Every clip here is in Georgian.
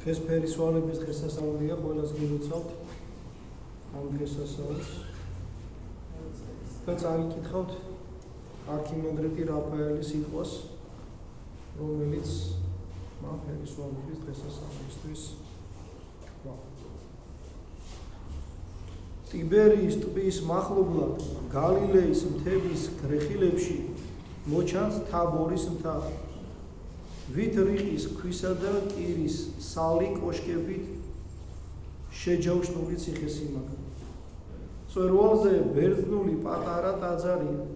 დღეს ფერისვალების დღესასწაულია, ყველას გილოცავთ ამ დღესასწაულს. და წავიკითხავთ არქიმანდრიტი რაფაელის სიტყვას, რომელიც ამ ფერისვალების დღესასწაულისთვის თქვა. ტიბერიის ტბის მახლობლად გალილეის მთების გრეხილებში მოჩანს თაბორის მთა. ვით რიყის ქვისა და კირის სალი კოშკებით შეჯავშნული ციხესიმაგრე. მწვერვალზე ბერძნული პატარა ტაძარია.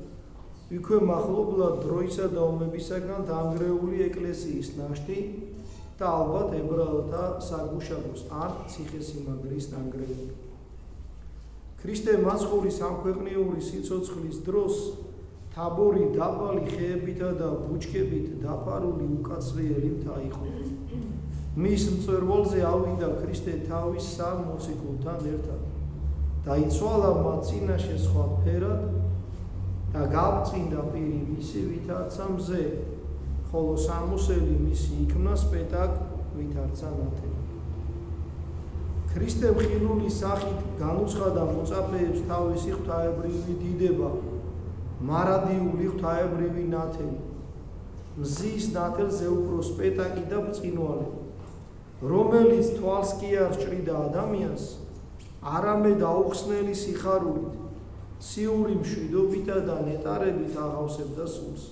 იქვე მახლობლად დროისა და ომებისაგან დანგრეული ეკლესიის ნაშთი და ალბათ ებრაელთა საგუშაგოს ან ციხესიმაგრის ნანგრევები. ქრისტე მაცხოვრის სამქვეყნიური სიცოცხლის დროს თაბორი დაბალი ხეებითა და ბუჩქებით დაფარული უკაცრიელი მთა იყო. მის მწვერვალზე ავიდა ქრისტე თავის სამ მოციქულთან ერთად. დაიცვალა მათ წინაშე სხვა ფერად და გავწინდა პირი მისი ვითარცა მზე, ხოლო სამოსელი მისი იქმნა სპეტაკ ვითარცა ნათელი. ქრისტემ ხილული სახით განუცხადა მოწაფეებს თავისი ღვთაებრივი დიდება, მარადიული ღვთაებრივი ნათელი. მზის ნათელზე უფრო სპეტაკი და ბრწყინვალე, რომელიც თვალს კი არ სჭრიდა ადამიანს, არამედ აუხსნელი სიხარულით, ციური მშვიდობითა და ნეტარებით აღავსებდა სულს.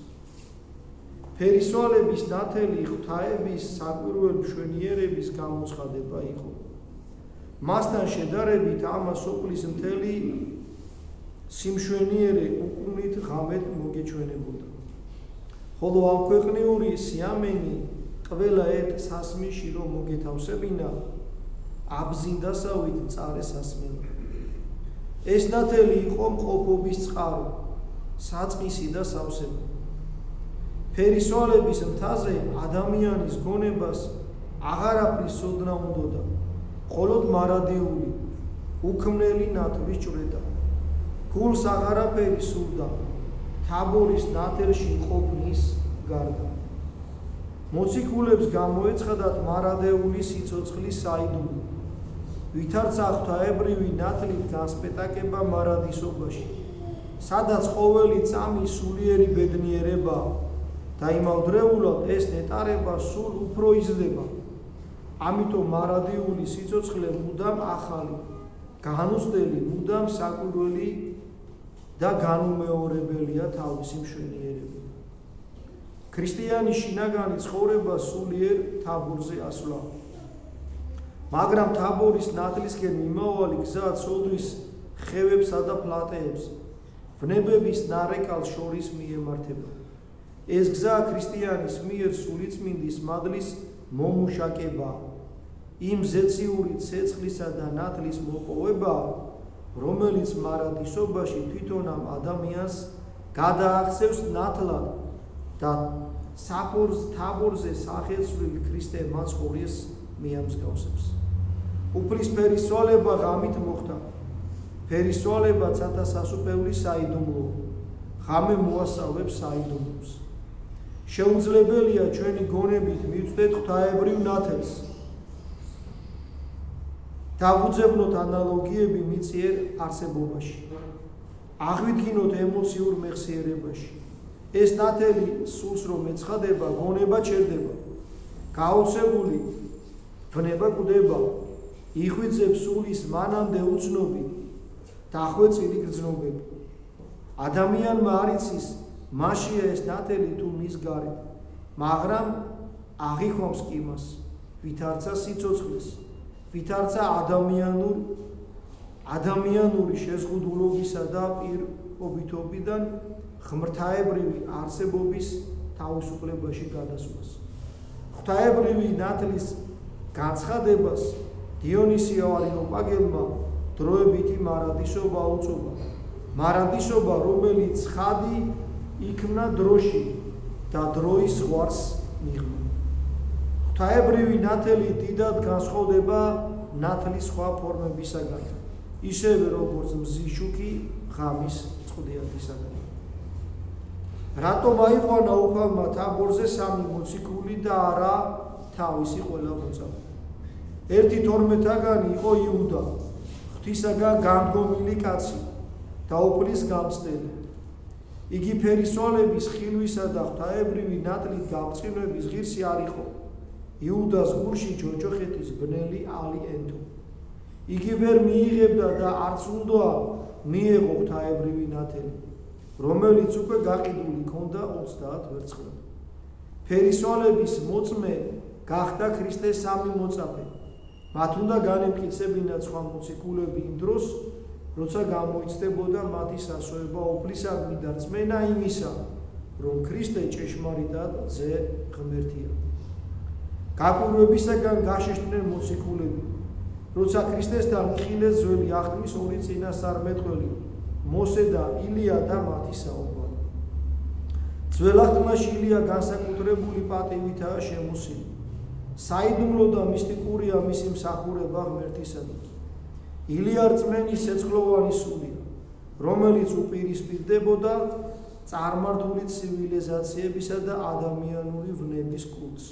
ფერისვალების ნათელი ღვთაების საკვირველ მშვენიერების გამოცხადება იყო. მასთან შედარებით ამა სოფლის მთელი სიმშვენიერე უკუნით ღამედ მოგეჩვენებოდა. ხოლო ამ ქვეყნიური სიამენი ყველა ერთ სასმიში რომ მოგეთავსებინა, აბზინდასავით მწარე სასმელი. ეს ნათელი იყო მყოფობის წყარო, საწყისი და სავსება. ფერისვალების მთაზე ადამიანის გონებას აღარაფრის სოდნა უნდოდა, მხოლოდ მარადიული, უქმნელი ნათლის ჭვრეტა. გულს აღარაფერი სურდა, თაბორის ნათელში ყოფნის გარდა. მოციქულებს გამოეცხადათ მარადეული სიცოცხლის საიდუმლო. ვითარცა ღვთაებრივი ნათლით განსპეტაკება მარადისობაში, სადაც ყოველი წამი სულიერი ბედნიერებაა და იმავდროულად ეს ნეტარება სულ უფრო იზრდება. ამიტომ მარადიული სიცოცხლე მუდამ ახალი, განუცდელი, მუდამ საკვირველი და განუმეორებელია თავისი მშვენიერებით. ქრისტიანი შინაგანი ცხოვრება სულიერ თაბორზე ასვლა. მაგრამ თაბორის ნათლისკენ მიმავალი გზა ცოდვის ხევებსა და ფლატეებს, ვნებების ნარეკალს შორის მიემართება. ეს გზა ქრისტიანის მიერ სულიწმინდის მადლის მომუშაკება, იმ ზეციური ცეცხლისა და ნათლის მოპოვება, რომელიც მარადისობაში თვითონ ამ ადამიანს გადააღწევს ნათლად და თაბორზე სახეცვლილ ქრისტე მაცხოვრის მიამსგავსებს. უფლის ფერისვალება ღამით მოხდა. ფერისვალება ცათა სასუფევლის საიდუმლო, ღამე მოასწავებს საიდუმლოს. შეუძლებელია ჩვენი გონებით მივწვდეთ ღვთაებრივ ნათელს. დავუძებნოთ ანალოგიები მიწიერ არსებობაში. აღვიდგინოთ ემოციურ მეხსიერებაში. ეს ნათელი სულს რომ ეცხადება, გონება ჩერდება. გაოცებული ვნება კვდება, იხვიძებს სულის მანამდე უცნობი, დახვეწილი გრძნობები. ადამიანმა არ იცის, მაშია ეს ნათელი თუ მის გარეთ, მაგრამ აღიქვამს კი მას, ვითარცა სიცოცხლეს, ვითარცა ადამიანური შეზღუდულობისა და პირობითობიდან ღმრთაებრივი არსებობის თავისუფლებაში გადასვლას. ღვთაებრივი ნათლის განცხადებას დიონისე არიოპაგელმა დროებითი მარადისობა უწოდა. მარადისობა, რომელიც ცხადი იქმნა დროში და დროის ზღვარს მიღმა. ღვთაებრივი ნათელი დიდად განსხვავდება ნათლის სხვა ფორმებისაგან, ისევე როგორც მზის შუქი ღამის წყდიათისაგან. რატომ აიყვანა უფალმა თაბორზე სამი მოციქული და არა თავისი ყველა მოწაფე? ერთი 12-თაგანი იყო იუდა, ღვთისაგან განდგომილი კაცი, დაუფლის გამცდელი. იგი ფერისვალების, ხილვისა და ღვთაებრივი ნატლით გამწყინვების ღირსი არ იყო. იუდას გულში ჯოჯოხეთის ბნელი ალი ენთო. იგი ვერ მიიღებდა და არც უნდა მიეღო ღვთაებრივი ნათელი, რომელიც უკვე გაყიდული ჰქონდა 30 ვერცხლად. ფერისვალების მოწმე გახდა ქრისტეს სამი მოწაფე. მათ უნდა განემტკიცებინათ სხვა მოციქულები იმ დროს, როცა გამოიცდებოდა მათი სასოება უფლისადმი და რწმენა იმისა, რომ ქრისტე ჭეშმარიტად ძე ღმერთია. გაკვირვებისაგან გაშეშდნენ მოციქულები, როცა ქრისტესთან იხილეს ძველი აღთქმის 2 წინასწარმეტყველი, მოსე და ილია და მათი საუბარი. ძველ აღთქმაში ილია განსაკუთრებული პატივითაა შემოსილი. საიდუმლო და მისტიკურია მისი მსახურება ღმერთისადმი. ილია რწმენის ცეცხლოვანი სულია, რომელიც უპირისპირდებოდა წარმართული ცივილიზაციებისა და ადამიანური ვნების კულტს.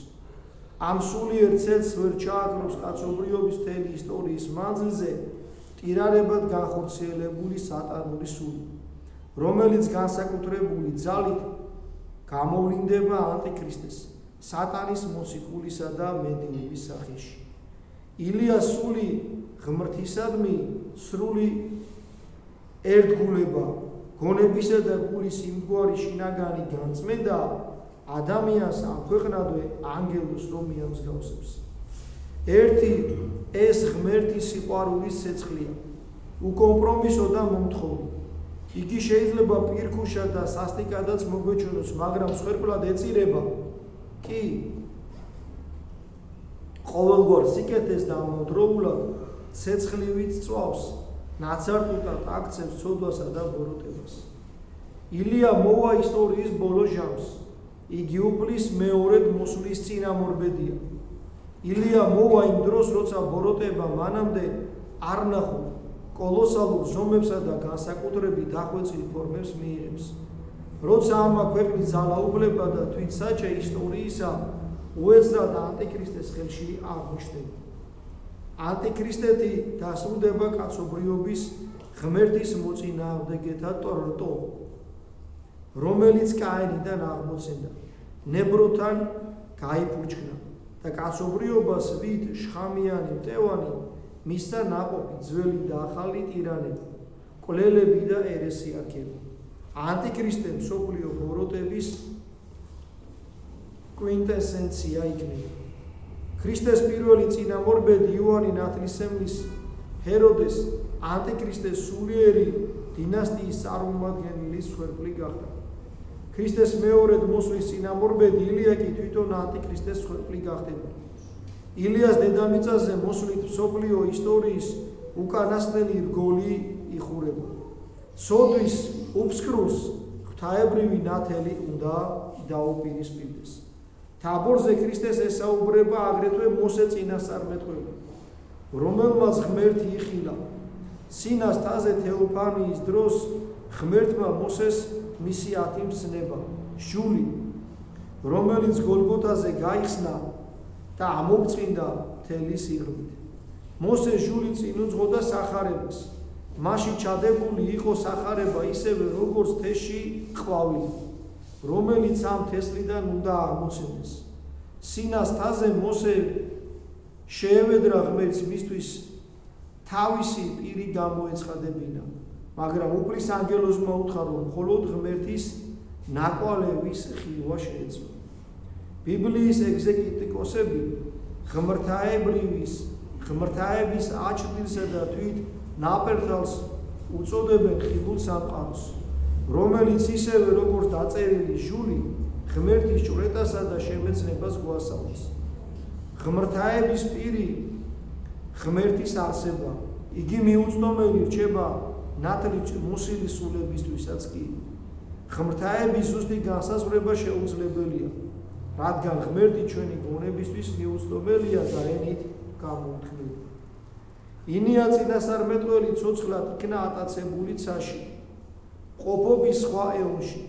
ამ სულიერ ცეცხლს ვერ ჩააქროს კაცობრიობის მთელი ისტორიის მანძილზე ტირარებად განხორციელებული სატანური სული, რომელიც განსაკუთრებული ძალით გამოვლინდება ანტიქრისტეს, სატანის მოციქულისა და მედიუმის სახეში. ილიას სული ღმრთისადმი სრული ერთგულება, გონებისა და გულის იმგვარი შინაგანი განწმენდა ადამიანს ამ ქვეყნადვე ანგელოს რომ მიამსგავსებს. ერთი ეს ღმერთის სიყვარულის ცეცხლია, უკომპრომისო და მომთხოვი. იგი შეიძლება პირქუშად და სასტიკადაც მოგვეჩვენოს, მაგრამ მსხვერპლად ეწირება კი ყოველგვარ სიკეთეს და ამავდროულად ცეცხლივით წვავს, ნაცარკუტად აქცევს ცოდვასა და ბოროტებას. ილია მოვა ისტორიის ბოლო ჟამს, იგი უფლის მეორედ მოსვლის წინამორბედია. ილია მოვა იმ დროს, როცა ბოროტება მანამდე არ ნახო, კოლოსალურ ზომებსა და განსაკუთრებით დახვეწილ ფორმებს მიიღებს. როცა ამა ქვეყნის ძალაუფლება და თვითსაჩე ისტორიისა უეცრად ანტიქრისტეს ხელში აღმოჩნდება. ანტიქრისტეთი დასრულდება კაცობრიობის ღმერთის მოწინააღმდეგეთა ტორტო, რომელიც კაინიდან აღმოცენდა, ნებროთან გაიფურჩქნა და კაცობრიობას ვით შხამიანი მტევანი მისცა ნაყოფი ძველი და ახალი ტირანები, კვლელები და ერესიარქები. ანტიქრისტე მსოფლიო ბოროტების კვინტესენცია იქნება. ქრისტეს პირველი წინამორბედი იოანე ნათლისმცემლის ჰეროდეს ანტიქრისტეს სულიერი დინასტიის წარმომადგენლის მსხვერპლი გახდა. ქრისტეს მეორედ მოსვლის წინამორბედი ილია კი თვითონ ანტიქრისტეს მსხვერპლი გახდება. ილიას დედამიწაზე მოსვლით მსოფლიო ისტორიის უკანასკნელი რგოლი იხურება. სოდვის უფსკრუს ღვთაებრივი ნათელი უნდა დაუპირისპირდეს. თაბორზე ქრისტეს ესაუბრება აგრეთვე მოსე წინასწარმეტყველი, რომელმაც ღმერთი იხილა. სინას თაზე თეოფანიის დროს ღმერთმა მოსეს მისი 10 მცნება, ჟული, რომელიც გოლგოთაზე გაიხსნა და ამობრწყინდა მთელი სიღრმით. მოსე ჟული წინ უძღოდა სახარებას, მასში ჩადებული იყო სახარება ისევე როგორც თეში ყვავილი, რომელიც ამ თესლიდან უნდა აღმოცენდეს. სინას თაზე მოსე შეევედრა ღმერთს მისთვის თავისი პირი გამოეცხადებინა, მაგრამ უფლის ანგელოზმა უთხრა, რომ მხოლოდ ღმერთის ნაკვალევის ხილვა შეეძლო. ბიბლიის ეგზეგეტიკოსები ღმრთაების აჩრდილსა და თვით ნაპერწალს უწოდებენ ხილულ სამყაროს, რომელიც ისევე როგორც დაწერილი ჟული ღმერთის ჭვრეტასა და შემეცნებას გვასწავლის. ღმრთაების პირი ღმერთის არსება, იგი მიუწვდომელი რჩება ნათლით მოსილი სულებისთვისაც კი. ღმრთაების ზუსტი განსაზღვრება შეუძლებელია, რადგან ღმერთი ჩვენი გონებისთვის მიუწვდომელია და ენით გამოუთქმელი. ინია წინასწარმეტყველი ცოცხლად იქნა ატაცებული ცაში, ყოფობის სხვა ეონში,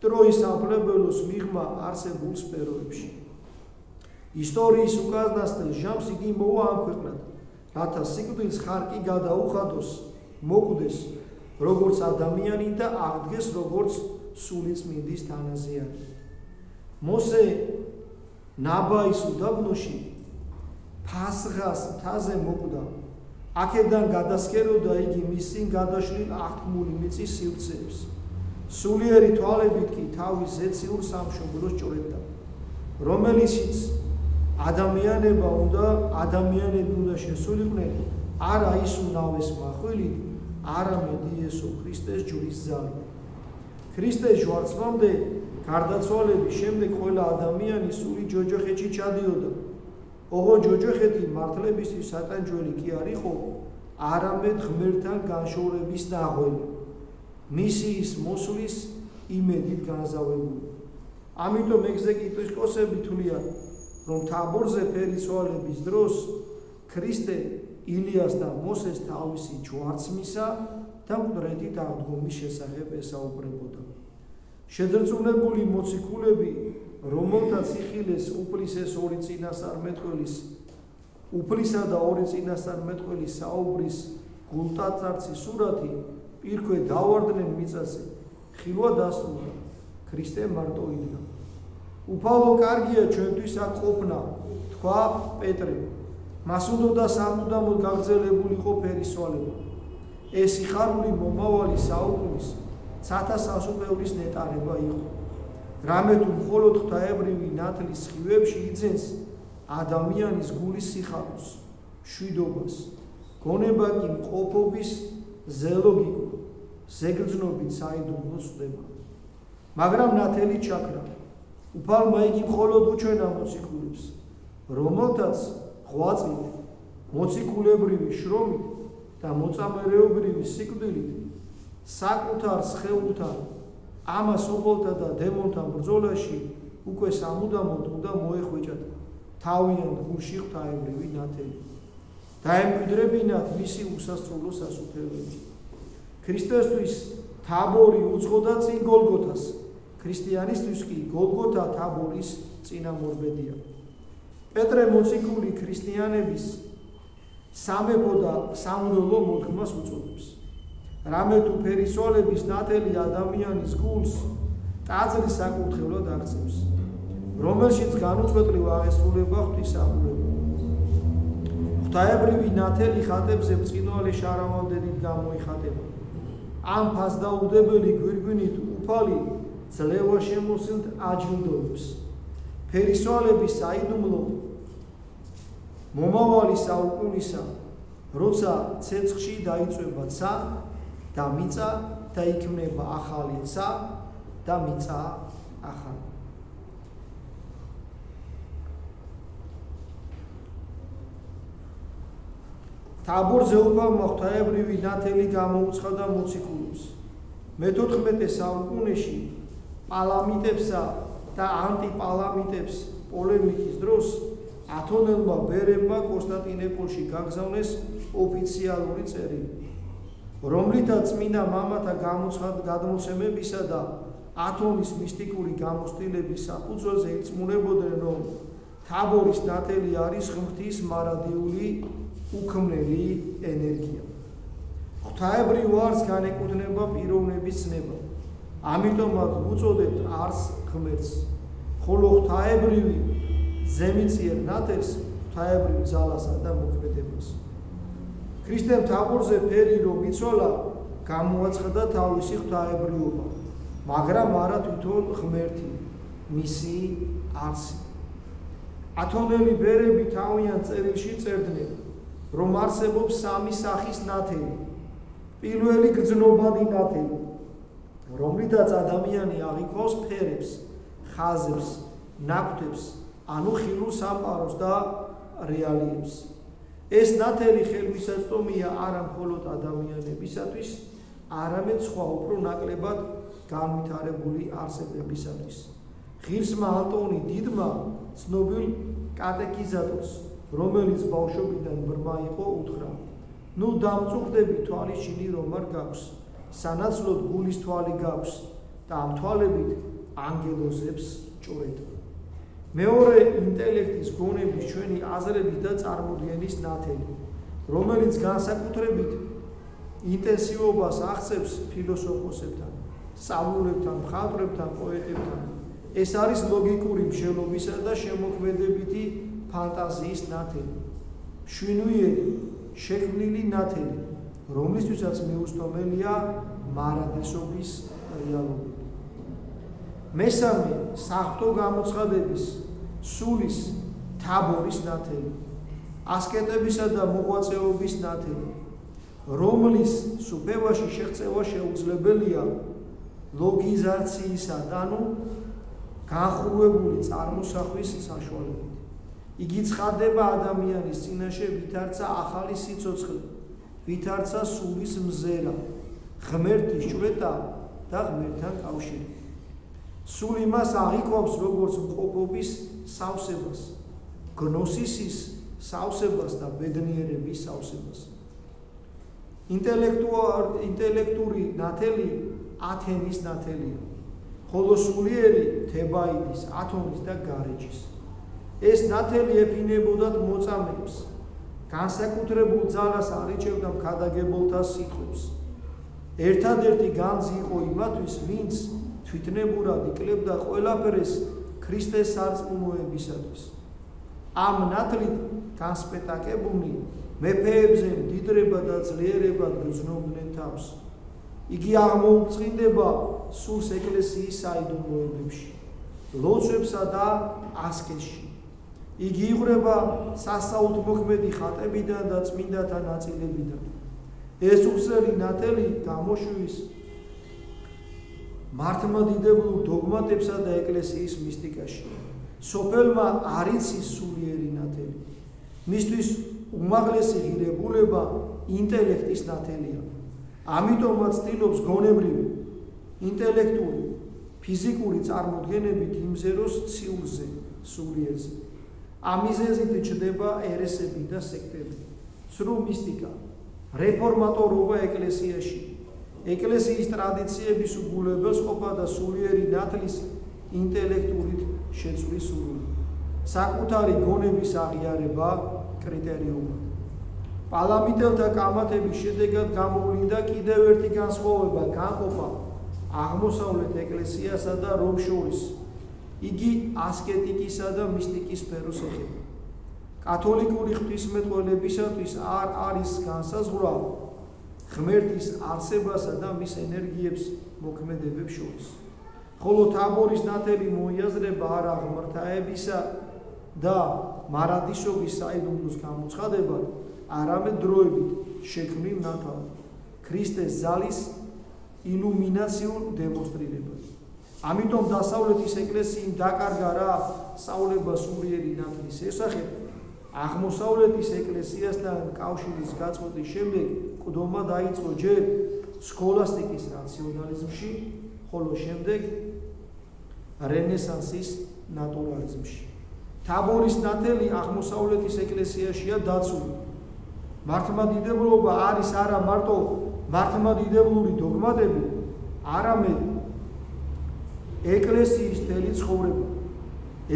ტროის სამფლობელოს მიღმა არსებულ სფეროებში. ისტორიის უკანასკნელ ჟამს იგი მოვა ამ ქვეყნად, რათა სიკვდილს ხარკი გადაუხადოს, მოკვდეს როგორც ადამიანი და აღდგეს როგორც სულიწმინდის თანაზიანი. მოსე ნაბაის უდაბნოში ფასღას მთაზე მოკვდა. აქედან გადასქეროდა იგი მის წინ გადაშლილ აღთქმული მიწის სივრცეებს. სულიერი თვალებით კი თავის ზეციურ სამშობლოს ჭრებდა, რომელიციც ადამიანები უნდა შესულიყვნენ არა ის უნავეს მახვილი, არამედ იესო ქრისტეს ჯვრის ძალით. ქრისტეს ჯვარცმამდე გარდაცვალების შემდეგ ყველა ადამიანი სული ჯოჯოხეთში ჩადიოდა. ოღონდ ჯოჯოხეთი მართლებისთვის სატანჯველი კი არ იყო, არამედ ღმერთთან განშორების ნაღველი, მისიის მოსვლის იმედით განზავებული. ამიტომ ეგზეკიტოსები თვლიან, რომ თაბორზე ფერისცვალების დროს ქრისტე ილიას და მოსეს თავისი ჯვარცმისა და მკვდრეთით აღდგომის შესახებ ესაუბრებოდა. შედრწმუნებული მოციქულები, რომელთა სიხილეს უფლისა და ორი წინასწარმეტყველის საუბრის გულტაცარცი სურათი პირქვე დავარდნენ მიწაზე, ხილვა დასრულდა, ქრისტე მარტო იდგა. უფალო კარგია ჩვენთვის აქ ყოფნა, თქვა პეტრე. მას უნდა სამუდამოდ გაგრძელებულიყო ფერისცვალება. ეს სიხარული მომავალი საუკუნის ცათა სასუპევრის ნეტარება იყო. რამე თუ მხოლოდ ღვთაებრივი ნათლის სხივებში იძენს ადამიანის გულის სიხარულს, მშვიდობას, გონება კი მყოფობის ზელოგიკურ, ზეგრძნობით საიდუმლოს ხდება. მაგრამ ნათელი ჩაქრა, უფალმა იგი მხოლოდ უჩვენა მოციქულებს, რომელთაც ღვაწლით, მოციქულებრივი შრომით და მოწამეreobრივი სიკვდილით საკუთარ სხეულთან, ამას ობოლთა და დემონთან ბრძოლაში უკვე სამუდამოდ უნდა მოეხვეჭათ თავიანთ გულში ღვთაებრივი ნათელი. დაემკვიდრებინათ მისი უსასრულო სასუფეველი. ქრისტესთვის თაბორი უძღოდა წინ გოლგოთას, ქრისტიანისთვის კი გოლგოთა თაბორის წინამორბედია. პეტრე მოციქული ქრისტიანების სამეფო და სამღვდელო მოდგმას უწოდებს. რამე თუ ფერისცვალების ნათელი ადამიანის გულს ტაძრის საკურთხევლად აღწევს, რომელშიც განუწყვეტლივ აღესრულება ღვთისმსახურება. ღვთაებრივი ნათელი ხატებზე ბრწყინვალე შარავანდედით გამოიხატება. ამ ფასდაუდებელი გვირგვინით უფალი ძლევა შემოსილთ აჯილდოებს. ფერისცვალების საიდუმლო მომავალი საუკუნისა, როცა ცეცხლში დაიწვება ცა და მიწა და იქმნება ახალი ცა და მიწა ახალი. თაბორზე უფალმა ღვთაებრივი ნათელი გამოუცხადა მოციქულებს. მე-14 საუკუნეში პალამიტებსა და ანტიპალამიტებს პოლემიკის დროს ათონელმა ბერებმა კონსტანტინოპოლში გაგზავნეს ოფიციალური წერილი, რომლითაც წმინდა მამათა გადმოცემებისა და ათონის მისტიკური გამოცდილების საფუძველზე ირწმუნებოდნენ, რომ თაბორის ნათელი არის ღმრთის მარადიული უქმნელი ენერგია. ღვთაებრივ ვარს განეკუთვნება პიროვნების ცნება, ამიტომაც უწოდებთ არს ღმერთს, ხოლო ღვთაებრივი ზემიწიერ ნათელს ღვთაებრივ ძალასა და მოქმედებას. ქრისტემ თაბორზე ფერი რომ იცვალა, გამოაცხადა თავისი ღვთაებრიობა, მაგრამ არა თვითონ ღმერთი, მისი არსი. ათონელი ბერები თავიანთ წერილში წერდნენ, რომ არსებობს სამი სახის ნათელი. პირველი გრძნობადი ნათელი, რომლითაც ადამიანი აღიქვავს ფერებს, ხაზებს, ნაკვთებს, ანუ ხილულ სამყაროს და რეალიებს. ეს ნათელი ხელმისაწვდომია არა მხოლოდ ადამიანებისათვის, არამედ სხვა უფრო ნაკლებად განვითარებული არსებებისათვის. ღირსმა ანტონი დიდმა ცნობილ კატექიზატორს, რომელიც ბავშვობიდან ბრმა იყო, უთხრა: ნუ დამწუხდები თვალის ჩინი რომ არ გაქვს, სანაცვლოდ გულის თვალი გაქვს და ამ თვალებით ანგელოზებს ჭორეთ. მეორე ინტელექტის გონების ჩვენი აზრების და წარმოდგენის ნათელი, რომელიც განსაკუთრებით ინტენსივობას აღწევს ფილოსოფოსებთან, სწავლულებთან, მხატვრებთან, პოეტებთან. ეს არის ლოგიკური მსჯელობისა და შემოქმედებითი ფანტაზიის ნათელი, შვინუიერი, შექმნილი ნათელი, რომლისთვისაც მიუწვდომელია მარადისობის რეალობები. მესამე საღვთო გამოცხადების სულის თაბორის ნათელი, ასკეტებისა და მოღვაწეობის ნათელი, რომლის სუფევაში შეღწევა შეუძლებელია ლოგიზაციისა და განხურვებული წარმოსახვის საშუალებით. იგი ცხადდება ადამიანის წინაშე ვითარცა ახალი სიცოცხლე, ვითარცა სულის მზერა, ღმერთის ჭვრეტა და ღმერთთან კავშირი. სული მას აღიქვამს როგორც მყოფობის სავსებას, გნოსისის სავსებას და ბედნიერების სავსებას. ინტელექტური ნათელი ათენის ნათელია, ხოლო სულიერი თებაიდის, ათონის და გარეჯის. ეს ნათელი ეფინებოდათ მოწამეებს, განსაკუთრებულ ძალას არიჭევდა მქადაგებელთა სიტყვებს. ერთადერთი განძი იყო იმათვის, ვინც თვითნებურად იკლებდა ყველაფერს ქრისტეს სარწმუნოებისათვის. ამ ნათლით განსპეტაკებულნი მეფეებზე მდიდრება და ძლიერება გრძნობდნენ თავს. იგი აღმოუწყინდება სულს ეკლესიის საიდუმლოებებში, ლოცვებსა და ასკეთში. იგი იღვრება სასაუთმოქმედი ხატებიდან და წმინდათა ნაწილებიდან. ეს უხსნელი ნათელი გამოშვის მართლმადიდებლურ დოგმატებსა და ეკლესიის მისტიკაში. სოფელმა არ იცის სულიერი ნათელი. მისთვის უმაღლესი ღირებულება ინტელექტის ნათელია. ამიტომაც ცდილობს გონებრივი, ინტელექტური, ფიზიკური წარმოდგენებით იმზეროს ციურზე, სულიერზე. ამიზეზით ჩნდება ერესები და სექტები. სრულ მისტიკა, რეფორმატორობა ეკლესიაში, ეკლესიის ტრადიციების უგულებელს ყოფა და სულიერი ნათლის ინტელექტურით შეცვლის სურვილი. საკუთარი გონების აღიარება კრიტერიუმი. პალამიდელთა კამათების შედეგად გამოვლინდა კიდევ ერთი განსხვავება, განყოფა აღმოსავლეთ ეკლესიასა და რომს შორის. იგი ასკეტიკისა და მისტიკის სფეროს ეხება. კათოლიკური ღვთისმეტყველებისათვის არ არის განსაზღვრა ღმერთის არსებასა და მის ენერგიებს მოქმედებებს შორის. ხოლო თაბორის ნათელი მოიაზრება არა ღმრთაებისა და მარადისობის საიდუმლოს გამოცხადებად, არამედ დროებით შექმნილ ნათლად, ქრისტეს ძალის ილუმინაციურ დემონსტრირებას. ამიტომ დასავლეთის ეკლესიამ დაკარგა რა სწავლება სულიერი ნათლის შესახებ, აღმოსავლეთის ეკლესიასთან კავშირის გაწყვეტის შემდეგ ყდომა დაიწყო ჯერ სქოლასტიკის რაციონალიზმში, ხოლო შემდეგ რენესანსის ნატურალიზმში. თაბორის ნათელი აღმოსავლეთის ეკლესიაშია დაცული. მართლმადიდებლობა არის არა მარტო მართლმადიდებლური დოგმატები, არამედ ეკლესიის მთელი ცხოვრება,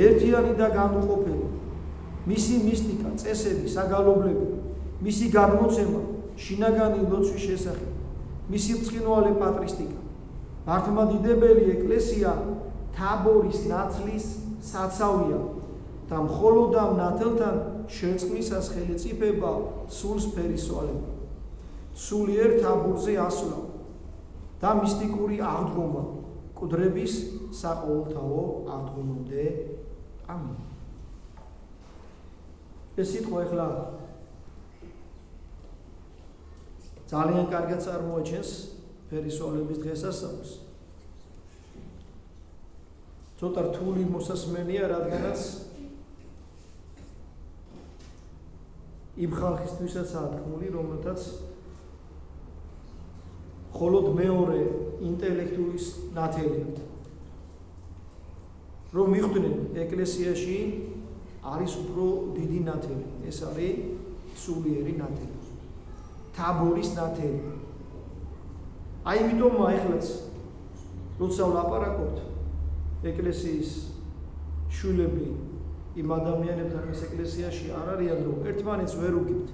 ერთიანი და განუყოფელი, მისი მისტიკა, წესები, საგალობლები, მისი გადმოცემა შინაგანი ლოცვის შესახებ, მისი ბრწყინვალე პატრისტიკა. მართლმადიდებელი ეკლესია თაბორის ნათლის საცავია და მხოლოდ ამ ნათელთან შერწყმისას ხელისუფება სულს ფერისვალება. სულიერ თაბორზე ასვლა და მისტიკური აღდგომა კუდრების საყოველთაო აღდგომამდე. ამინ. ეს სიტყვა ახლა ძალიან კარგად წარმოაჩენს ფერისვალების დღესასწაულს. ცოტა რთული მოსასმენია, რადგანაც იმ ხალხისთვისაც თქმული, რომელთაც მხოლოდ მეორე ინტელექტურის ნათელია. რომ მიხვდნენ ეკლესიაში არის უფრო დიდი ნათელი, ეს არის სულიერი ნათელი, თაბორის ნათელი. აი ამიტომ ახლაც როცა ვლაპარაკობთ ეკლესიის შვილები იმ ადამიანებთან ეს ეკლესიაში არ არიან, რომ ერთმანეთს ვერ უგებთ.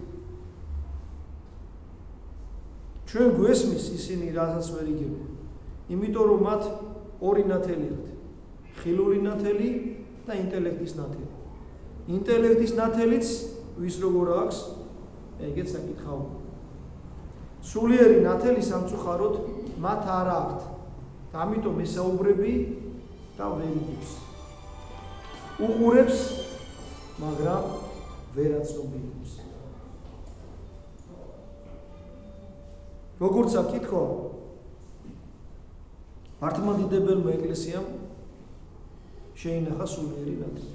ჩვენ გვესმის ისინი რასაც ვერ იგებენ. იმიტომ რომ მათ ორი ნათელი აქვთ. ხილული ნათელი და ინტელექტის ნათელი. ინტელექტის ნათელიც ვის როგორ აქვს, ეგეც საკითხავია. სულიერი ნათელი სამწუხაროდ მათ არ აქვთ. და ამიტომ ესაუბრები და ვერ იგებს. უყურებს, მაგრამ ვერ აცნობიერებს. როგორც აკითხვა, მართლმადიდებელმა ეკლესიამ შეინახა სულიერი ნათელი.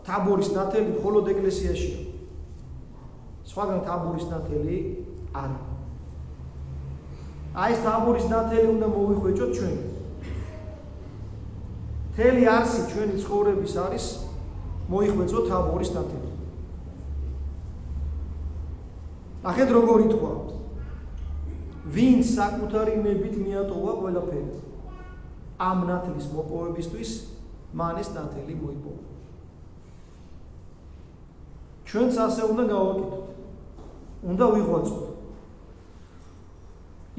თაბორის ნათელი მხოლოდ ეკლესიაშია. სხვაგან თაბორის ნათელი არა. აი ეს თაბორის ნათელი უნდა მოვიხვეჭოთ ჩვენ. მთელი არსი ჩვენი ცხოვრების არის მოიხვეწოთ თაბორის ნათელი. ნახეთ როგორ ითქვა. ვინც საკუთარი ნებით მიატოვა ყველაფერი. ამ ნათლის მოპოვებისთვის მან ეს ნათელი მოიპოვა. ჩვენც ასე უნდა გავაკეთოთ. უნდა ვიღვაწოთ.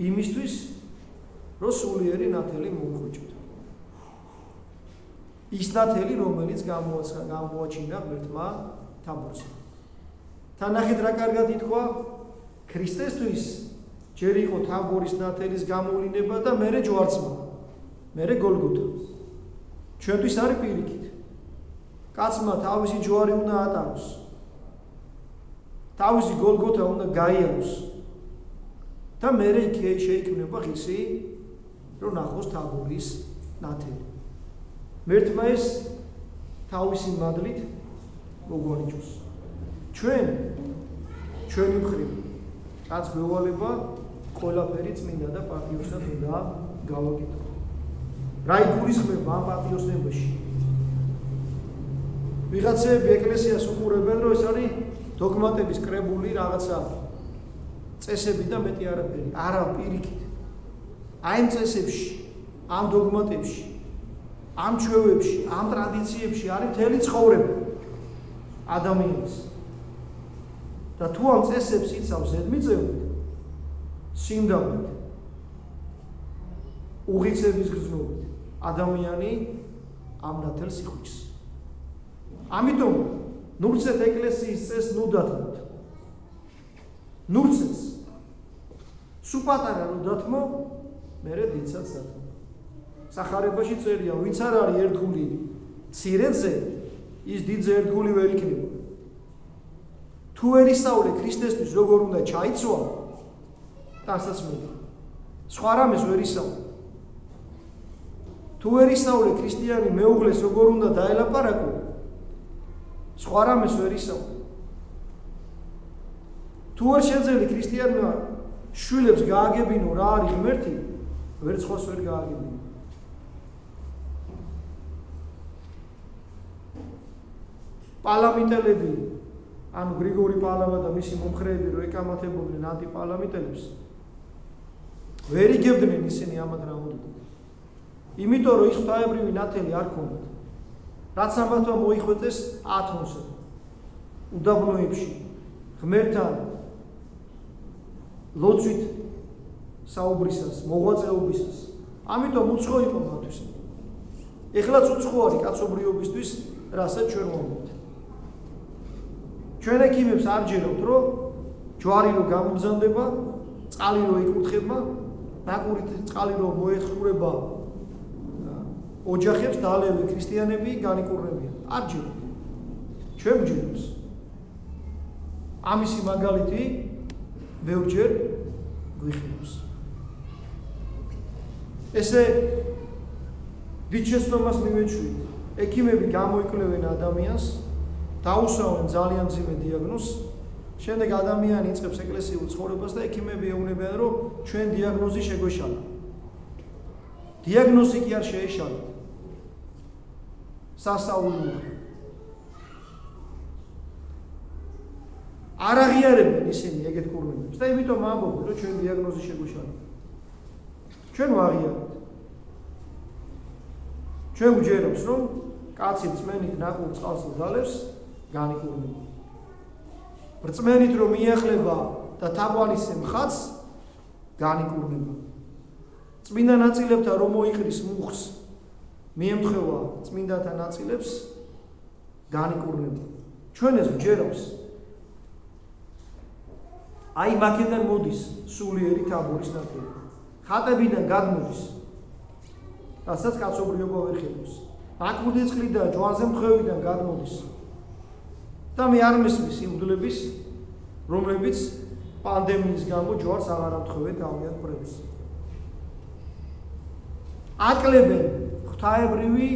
იმისთვის, რომ სულიერი ნათელი მოვიხვეჭოთ. ის ნათელი, რომელიც გამოაჩინა ღმერთმა თაბორზე. თან ნახეთ რა კარგად ითქვა, ქრისტესთვის ჯერ იყო თაბორის ნათელის გამოვლინება და მერე ჯვარცმა, მერე გოლგოთა. ჩვენთვის არის პირიქით. კაცმა თავისი ჯვარი უნდა ატაროს. თავისი გოლგოთა უნდა გაიაროს. და მერე იქ შეიქმნება ღირსი, რომ ნახოს თაბორის ნათელი. მერთმა ეს თავისი მადლით მოგვარიჯოს. ჩვენი მხრივ რაც გვევალება ყველაფერი წმინდა და პატიოსად უნდა გავაკეთოთ. რა იგულისხმება ამ პატიოსნებაში? ვიღაცები ეკლესიას უყურებენ, რომ ეს არის დოგმატების კრებული რაღაცა წესები და მეტი არაფერი. არა, პირიქით. აი ამ წესებში, ამ დოგმატებში, ამ ჩვევებში, ამ ტრადიციებში არის მთელი ცხოვრება ადამიანის. და თუ ამ წესებს იცავს ზედმიწევნით, სიმდაბლით, უღიცების გრძნობით, ადამიანი ამ ნათელს იხუჩს. ამიტომ ნურცეთ ეკლესიის წესს ნუ დათმოთ. ნურცეთს სუ პატარა რომ დათმო, მერე დიდსაც დათმო. სახარებაში წერია, ვინც არ არის ერთგული მცირედზე, ის დიდზე ერთგული ვერ იქნება. თუ ვერ ისწავლე ქრისტესთვის როგორ უნდა ჩაიცვა, დასაცმელი. სხვა რამეს ვერ ისწავლე. თუ ვერ ისწავლე ქრისტიანი მეუღლეს როგორ უნდა დაელაპარაკო, სხვა რამეს ვერ ისწავლე. თუ ვერ შეძელი ქრისტიანმა შვილებს გააგებინო რა არის ღმერთი, ვერ სხვას ვერ გააგებინო. პალამიტელები, ანუ გრიგორი პალავა და მისი მომხრეები რო ეკამათებოდნენ ანტიპალამიტელებს, ვერ იგებდნენ ისინი ამათ რა უნდა. იმიტომ რომ ის ღვთაებრივი ნათელი არ ქონდათ. რაც ამათმა მოიხვეწეს ათონსა, უდაბნოებში, ღმერთთან ლოცვით საუბრისას, მოღვაწეობისას. ამიტომ უცხო იყო მათთვის. ეხლაც უცხო არის კაცობრიობისთვის, რასაც ჩვენ ვამბობთ. ჩვენ ექიმებს არ ჯეროთ, რომ ჯვარი რო გამოგზანდება, წყალი რო იკურთხება, ნაკურით წყალი რო მოეხურება ოჯახებს და ალევი ქრისტიანები განიკურნებიან. არ ჯეროთ. ჩვენ ვჯერებს. ამისი მაგალითი ბევრჯერ გვიხილავს. ესე დიდ შეცდომას მივეჩვით. ექიმები გამოიკვლევენ ადამიანს, დაუსვამენ ძალიან მძიმე დიაგნოზს, შემდეგ ადამიანი იწყებს ეკლესიურ ცხოვრებას და ექიმები ეუბნებიან, რომ ჩვენ დიაგნოზი შეგვეშალა. დიაგნოზი კი არ შეეშალათ. სასწაული არ აღიარებენ ისინი ეგეთ კურნებებს და იმიტომ ამბობენ, რომ ჩვენ დიაგნოზი შეგვეშალა. ჩვენ ვაღიარებთ. ჩვენ გვჯერებს, რომ კაცი რწმენით ნაკურ წყალს დალევს, განიკურნება. რწმენით რომ მიახლება და თაყვანის მხატს, განიკურნება. წმინდა ნაწილებთან რომ მოიყრის მუხს, მიემთხვევა წმინდათა ნაწილებს, განიკურნება. ჩვენ ეს ვჯერავს. აი მაქედან მოდის სულიერი თაბორის ნათელი. ხატებიდან გადმოდის. რასაც კაცობრიობა ვერ ხედავს. აკმუდის წყლიდან, ჯვარზე მხევიდან გადმოდის. და მე არ მესმის იმ მგლების, რომლებიც პანდემიის გამო ჯვარს აღარ ამთხოვენ თავიანთ პრებს. აკლებენ ღვთაებრივი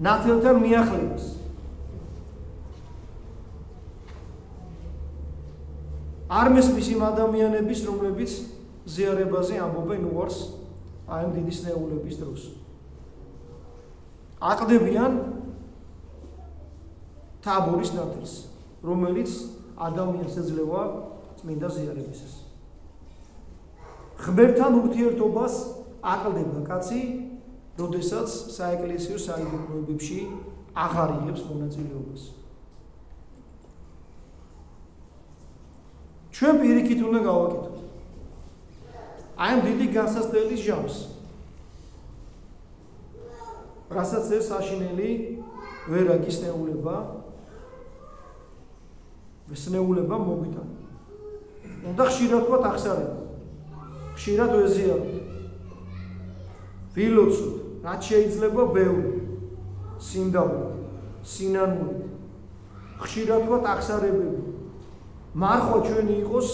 ნათელთან მიახლებას. არ მესმის იმ ადამიანების, რომლებიც ზიარებაზე ამბობენ უარს აი ამ დიდი სნეულების დროს. აყდებიან თაბორის ნათელს, რომელიც ადამიანს ეძლევა წმინდა ზიარებისას. ღმერთთან ურთიერთობას აყდება კაცი, როდესაც საეკლესიო საიდუმლოებებში აღარ იღებს მონაწილეობას. ჩვენ პირიქით უნდა გავაკეთოთ. აი ამ დიდი განსასწრების ჟამს, რასაც ეს საშინელი ვერაგის სნეულება მოგვიტანა. უნდა ხშირად ვთქვათ ახსარებო, ხშირად ვეზიაროთ, ვილოცოთ, რაც შეიძლება ბევრი, სიმდავრით, სინანულით, ხშირად ვთქვათ ახსარებები, მარხვა ჩვენი იყოს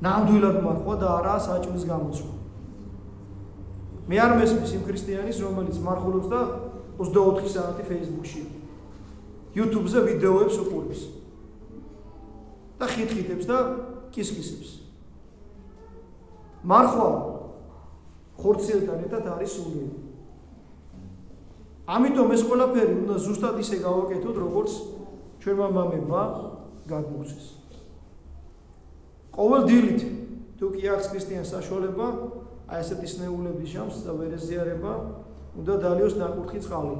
ნამდვილად მარხვა და არა საჭმლის გამოცვლა. მე არ მესმის იმ ქრისტიანის, რომელიც მარხულობს და 24 საათი Facebook-ში, YouTube-ზე ვიდეოებს უყურებს და ხითხიტებს და კისკისებს. მარხვა ხორციელთან ერთად არის სულიერი. ამიტომ ეს ყველაფერი უნდა ზუსტად ისე გავაკეთოთ, როგორც ჩვენმა მამებმა გადმოგვცეს. ყოველ დილით თუ კი აქვს ქრისტიანს საშუალება, აი ესეთი სნეულების ჟამს და ვერეზიარება უნდა დალიოს ნაკურთხი წყალი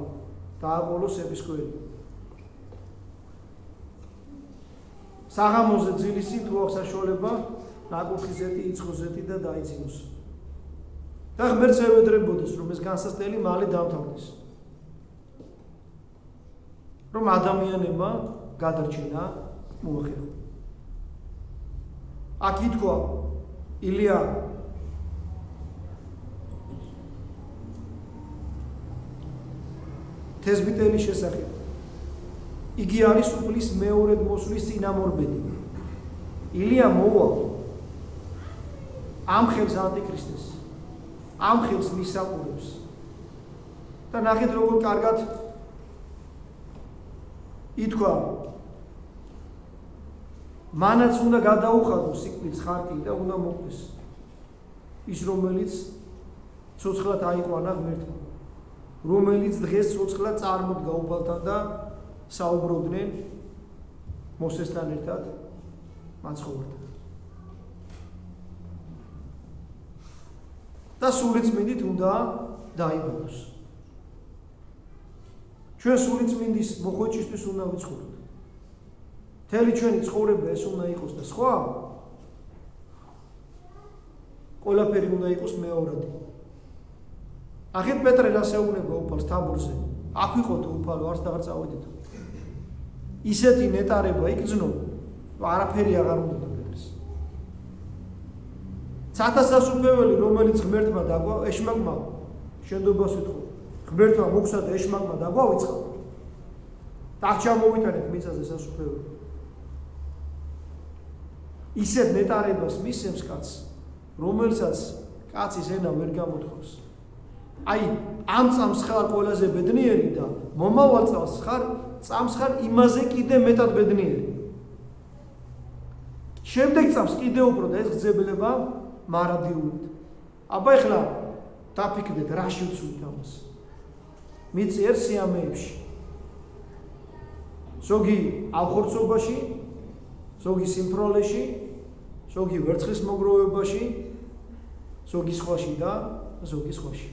და აყოლოს ეპისკოელი. საღამოზე ძილისი თუ აქვს საშუალება, ნაკურთხი ზეთი, იცხო ზეთი და დაიძინოს. და ღმერთს ევედრებოდეს, რომ ეს განსასწრელი მალე დამთავრდეს. რომ ადამიანებმა გადარჩენა მოახერხა. აქ ითქვა ილია თესბიტელის შესახებ. იგი არის უფლის მეორედ მოსვლის წინამორბედი. ილია მოვა ამ ხელს ანტიქრისტეს, ამ ხელს მისაყურებს. და ნახეთ როგორ კარგად ითქვა, მანაც უნდა გადაუხადოს სიკვდილს ხარკი და უნდა მოკვდეს. ის რომელიც ცოცხლად აიყვანა ღმერთმა, რომელიც დღეს ცოცხლად წარმოდგა უფალთან და საუბრობდნენ მოსესთან ერთად მაცხოვართან. და სულიწმინდით უნდა დაიბადოს. ჩვენ სულიწმინდის მოხვეჭისთვის უნდა ვიცხოვროთ. მთელი ჩვენი ცხოვრება ეს უნდა იყოს და სხვა ყველაფერი უნდა იყოს მეორადი. ახეთ პეტრე რასეუნება უფალს თაბორზე, აქ ვიყო თუ უფალო, არც აღარ წავედით. ისეთი ნეტარება იგრძნო, არაფერი აღარ უნდა პეტრეს. ცათა სასუფეველი, რომელიც ღმერთმა დაგვა, ეშმაკმა, შენდობას ვიტყო, ღმერთმა მოგვსა და ეშმაკმა დაგვავიწყა. და ჩამოვიტანეთ მიწაზე სასუფეველი. ისეთ ნეტარებას მისცემს კაცს, რომელსაც კაცის ენა ვერ გამოთხოვს. აი, ამ წამს ხარ ყველაზე ბედნიერი და მომავალ წამს ხარ იმაზე კიდე მეტად ბედნიერი. შემდეგ წამს კიდე უფრო და ეს გძებნება მარადიულით. აბა ეხლა დაფიქრდეთ, რაში ვცვლით ამას. მიწიერ სიამეებში. ზოგი ავხორცობაში, ზოგი სიმფროლეში, ზოგი ვერცხლის მოგროვებაში, ზოგი სხვაში და ზოგი სხვაში.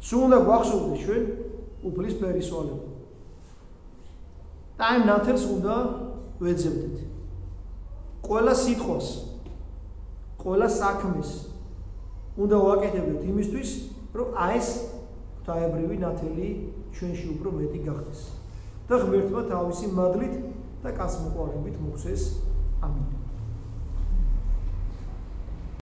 სულ უნდა გვახსოვდეს ჩვენ, უფლის ფერისვალება. და ამ ნათელს უნდა ვეძებდეთ. ყველა სიტყვას, ყველა საქმეს უნდა ვაკეთებდეთ იმისთვის, რომ ეს ღვთაებრივი ნათელი ჩვენში უფრო მეტი გახდეს. და ღმერთმა თავისი მადლით და კაცმოყვარებით მოხსეს. ამინ.